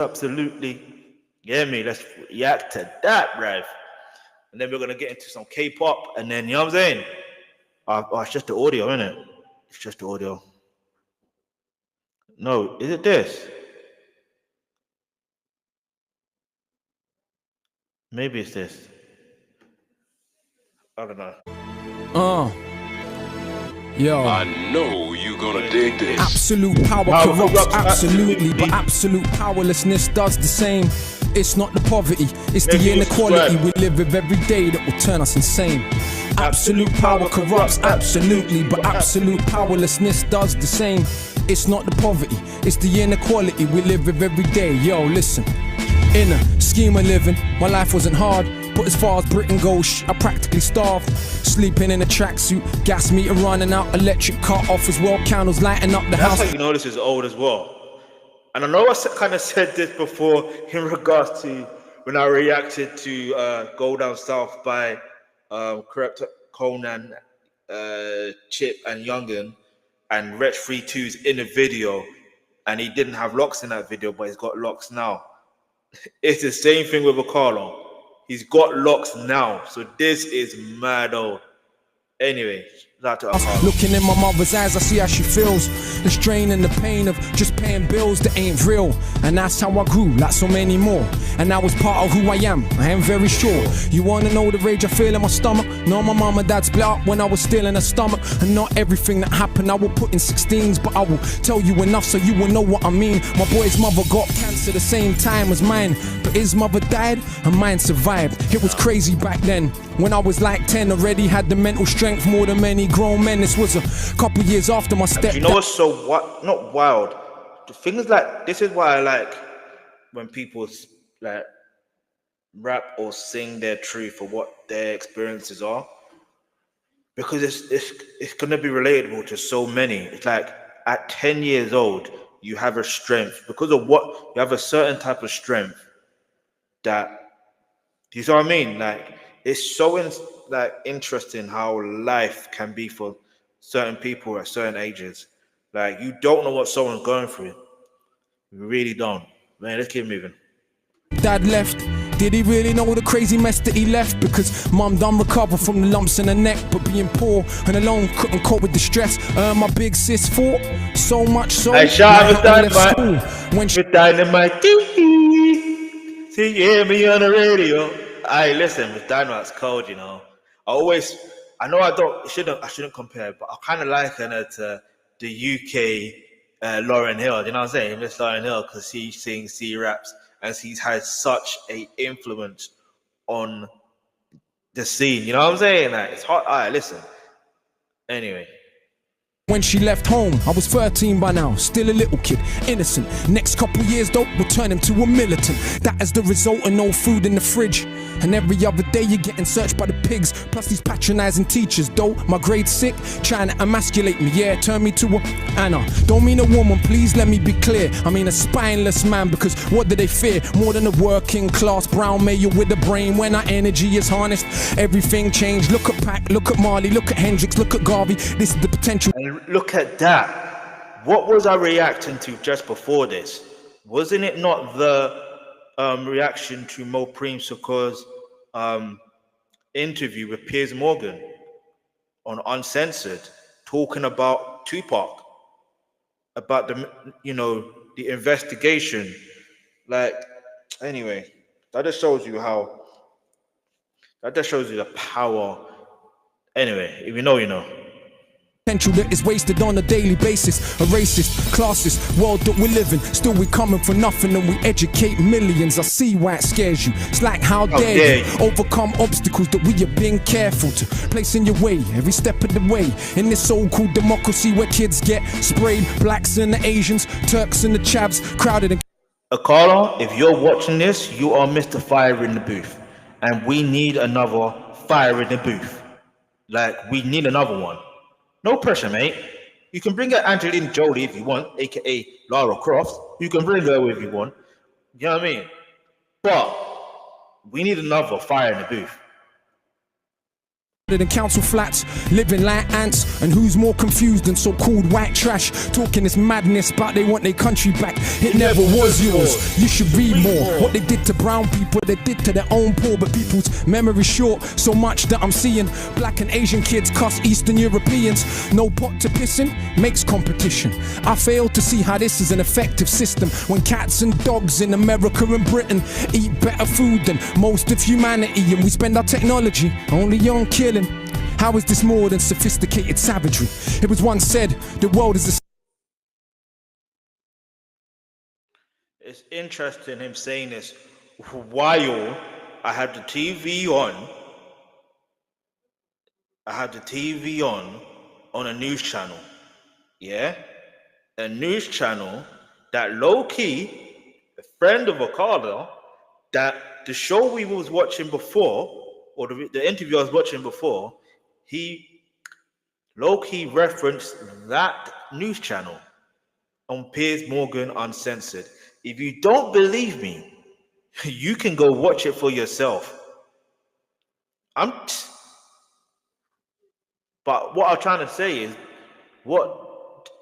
Absolutely. Yeah, me. Let's react to that, bruv. And then we're gonna get into some K-pop, and then you know what I'm saying? It's just the audio, isn't it? It's just the audio. No, is it this? Maybe it's this. I don't know. Yo. I know you gonna dig this. Absolute power corrupts, absolutely, but absolute powerlessness does the same. It's not the poverty, it's the inequality we live with every day that will turn us insane. Absolute power corrupts, absolutely, but absolute powerlessness does the same. It's not the poverty, it's the inequality we live with every day. Yo, listen. In a scheme of living, my life wasn't hard, but as far as Britain goes, I practically starved. Sleeping in a tracksuit, gas meter running out, electric car off as well, candles lighting up the house. That's how you know this is old as well. And I know I kind of said this before in regards to when I reacted to Go Down South by Corrupt Conan, Chip and Youngin, and Wretch 32's in the video, and he didn't have locks in that video, but he's got locks now. It's the same thing with Akala. He's got locks now, so this is mad old. Anyway, looking in my mother's eyes, I see how she feels. The strain and the pain of just paying bills that ain't real. And that's how I grew, like so many more. And that was part of who I am very sure. You wanna know the rage I feel in my stomach? No, my mom and dad split up when I was still in her stomach. And not everything that happened I will put in 16s, but I will tell you enough so you will know what I mean. My boy's mother got cancer the same time as mine, but his mother died and mine survived. It was crazy back then. When I was like 10, already had the mental strength more than many grown men. This was a couple years after my step. You know what's so not wild? The thing is, like, this is why I like when people like rap or sing their truth or what their experiences are, because it's gonna be relatable to so many. It's like at 10 years old, you have a strength because of what you have, a certain type of strength that, you know what I mean? Like, it's so interesting how life can be for certain people at certain ages. Like, you don't know what someone's going through. You really don't. Man, let's keep moving. Dad left. Did he really know the crazy mess that he left? Because mum done recover from the lumps in her neck, but being poor and alone couldn't cope with the stress. My big sis fought so much so. I shot with dynamite. When she dynamite, see, hear me on the radio. I listen, with Dynamite's cold, you know. I know I shouldn't compare, but I kind of liken her to the UK Lauryn Hill. You know what I'm saying? Miss Lauryn Hill, because she sings, she raps, and she's had such a influence on the scene. You know what I'm saying? Like, it's hot. All right, listen. Anyway. When she left home, I was 13 by now, still a little kid, innocent. Next couple years though, will turn him to a militant. That is the result of no food in the fridge. And every other day you're getting searched by the pigs. Plus these patronizing teachers, though my grade's sick, trying to emasculate me, yeah, turn me to a Anna. Don't mean a woman, please let me be clear. I mean a spineless man, because what do they fear? More than a working class brown male with a brain. When our energy is harnessed, everything changed. Look at Pac, look at Marley, look at Hendrix, look at Garvey. This is the potential. And look at that. What was I reacting to just before this? Wasn't it not the reaction to Mo Preem Sukor's interview with Piers Morgan on Uncensored, talking about Tupac, about the investigation? Like, anyway, that just shows you the power. Anyway, if you know, you know. Potential that is wasted on a daily basis. A racist, classist world that we live in. Still we coming for nothing and we educate millions. I see why it scares you. It's like how dare you overcome obstacles that we are being careful to place in your way every step of the way. In this so-called democracy where kids get sprayed, blacks and the Asians, Turks and the Chavs, crowded and Akala, if you're watching this, you are Mr. Fire in the Booth. And we need another Fire in the Booth. Like, we need another one. No pressure, mate. You can bring her Angelina Jolie if you want, aka Lara Croft. You can bring her if you want. You know what I mean? But we need another Fire in the Booth. in council flats, living like ants, and who's more confused than so-called white trash, talking this madness but they want their country back. It never was yours. You should read more. What they did to brown people, they did to their own poor, but people's memory short. So much that I'm seeing black and Asian kids cuss Eastern Europeans. No pot to piss in makes competition. I fail to see how this is an effective system when cats and dogs in America and Britain eat better food than most of humanity, and we spend our technology only on killing. How is this more than sophisticated savagery? It was once said, the world is a... It's interesting him saying this while I had the TV on. I had the TV on a news channel. Yeah? A news channel that low-key, a friend of Akala, that the show we was watching before, or the interview I was watching before, he low-key referenced that news channel on Piers Morgan Uncensored. If you don't believe me, you can go watch it for yourself. But what I'm trying to say is what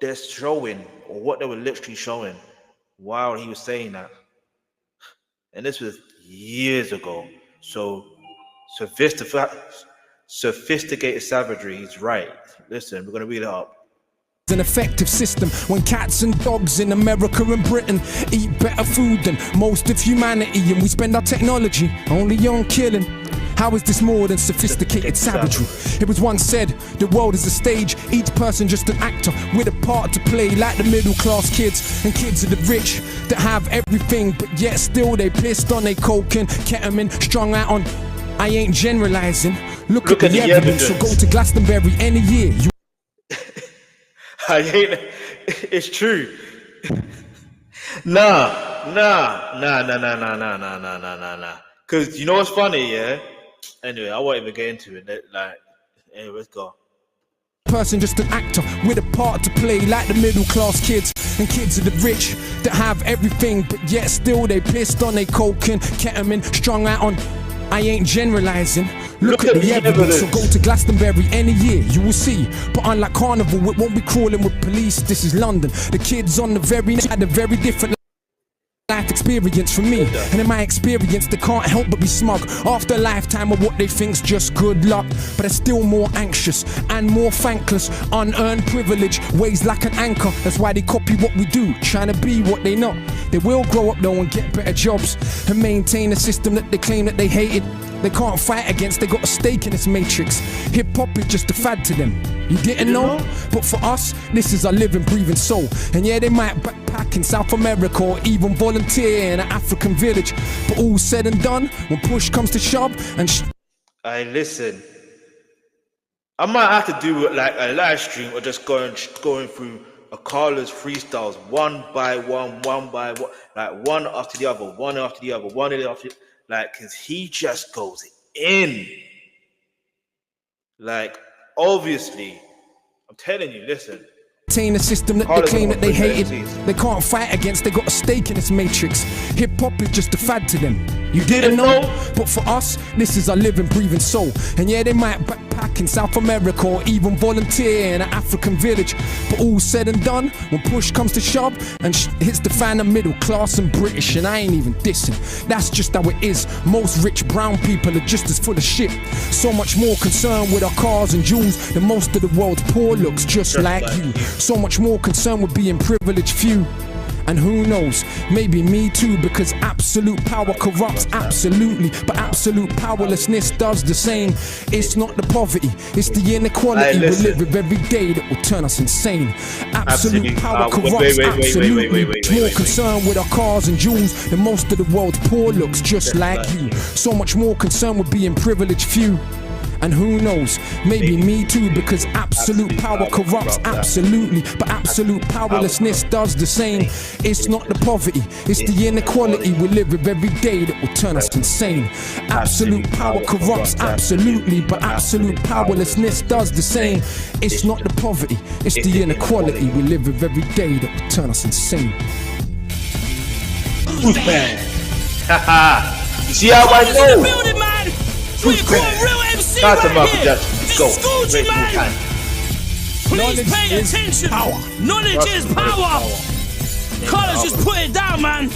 they're showing, or what they were literally showing while he was saying that. And this was years ago. So sophisticated savagery, he's right. Listen, we're going to read it up. An effective system when cats and dogs in America and Britain eat better food than most of humanity, and we spend our technology only on killing. How is this more than sophisticated savagery? It was once said, the world is a stage, each person just an actor with a part to play, like the middle class kids and kids of the rich that have everything, but yet still they pissed on their coke and ketamine, strung out on... I ain't generalizing. Look at the evidence. So go to Glastonbury any year. It's true. Nah. Cause you know what's funny, yeah? Anyway, I won't even get into it. Anyway, let's go. Person just an actor with a part to play, like the middle class kids and kids of the rich that have everything, but yet still they pissed on their coke and ketamine, strung out on... I ain't generalizing. Look at the evidence. So go to Glastonbury any year, you will see. But unlike Carnival, it won't be crawling with police. This is London. The kids on the very had a very different life experience from me, and in my experience they can't help but be smug after a lifetime of what they think's just good luck, but they're still more anxious and more thankless. Unearned privilege weighs like an anchor. That's why they copy what we do, trying to be what they not. They will grow up though and get better jobs and maintain a system that they claim that they hated. They can't fight against, they got a stake in this matrix. Hip-hop is just a fad to them. You didn't know? But for us, this is our living, breathing soul. And yeah, they might backpack in South America or even volunteer in an African village. But all said and done, when push comes to shove and... listen. I might have to do like a live stream or just going through Akala's freestyles one by one, like one after the other, one after the other, one after the other. Like, cause he just goes in. Like, obviously, I'm telling you, listen. Maintain a system that they claim that they hated. They can't fight against, they got a stake in this matrix. Hip-hop is just a fad to them. You didn't know? But for us, this is our living, breathing soul. And yeah, they might backpack in South America or even volunteer in an African village. But all said and done, when push comes to shove and hits the fan of middle class and British, and I ain't even dissing. That's just how it is. Most rich brown people are just as full of shit. So much more concerned with our cars and jewels than most of the world's poor looks just like you. So much more concerned with being privileged few. And who knows, maybe me too, because absolute power corrupts absolutely, but absolute powerlessness does the same. It's not the poverty, it's the inequality we live with every day that will turn us insane. Absolute power corrupts absolutely. More concerned with our cars and jewels than most of the world's poor looks just like you. So much more concerned with being privileged few. And who knows, maybe me too, because absolute power corrupts absolutely, but absolute powerlessness does the same. It's not the poverty, it's the inequality we live with every day that will turn us insane. Absolute power corrupts absolutely, but absolute powerlessness does the same. It's not the poverty, it's the inequality we live with every day that will turn us insane. Man, haha. You see how I know? Real MC right here. Let's go. schooled you, Grateful man. time. Please Knowledge pay is attention. power. Knowledge is power. Carlos just put it down, man. I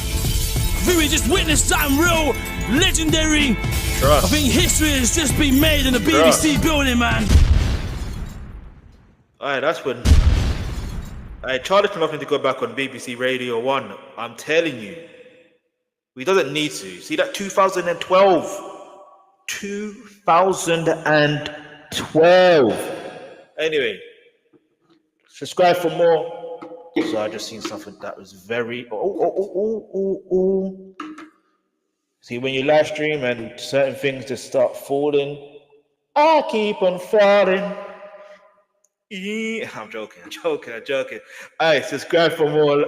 think we just witnessed something real legendary. Trust. I think history has just been made in the BBC building, man. Alright, that's when Charlie can nothing to go back on BBC Radio 1. I'm telling you. He doesn't need to. See that 2012. 2012. Anyway, subscribe for more. So I just seen something that was very See, when you live stream and certain things just start falling, I keep on falling. I'm joking. Alright, subscribe for more,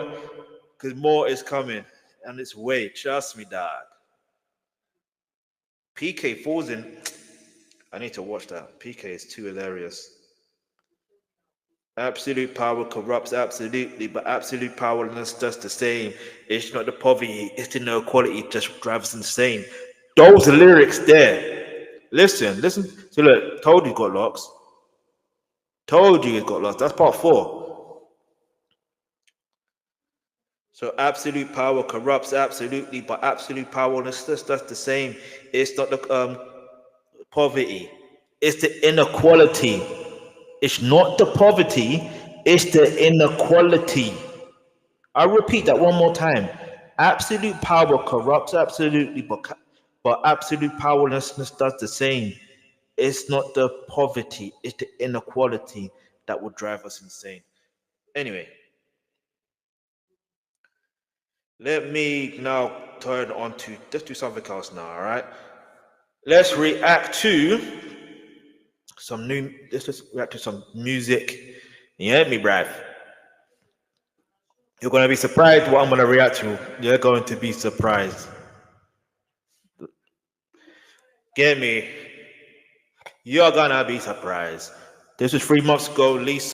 because more is coming. And it's way, trust me, dog. PK falls in. I need to watch that. PK is too hilarious. Absolute power corrupts absolutely, but absolute powerlessness does the same. It's not the poverty, it's the inequality just drives insane. Those lyrics there. Listen. So look, told you got locks. Told you got lost. That's part 4. So absolute power corrupts absolutely, but absolute powerlessness does the same. It's not the poverty. It's the inequality. It's not the poverty. It's the inequality. I'll repeat that one more time. Absolute power corrupts absolutely, but absolute powerlessness does the same. It's not the poverty, it's the inequality that will drive us insane. Anyway, let me now turn on to, let's do something else now, all right? Let's react to let's just react to some music. You heard me, Brad? You're going to be surprised what I'm going to react to. You're going to be surprised. Get me? You're going to be surprised. This was 3 months ago, Lisa.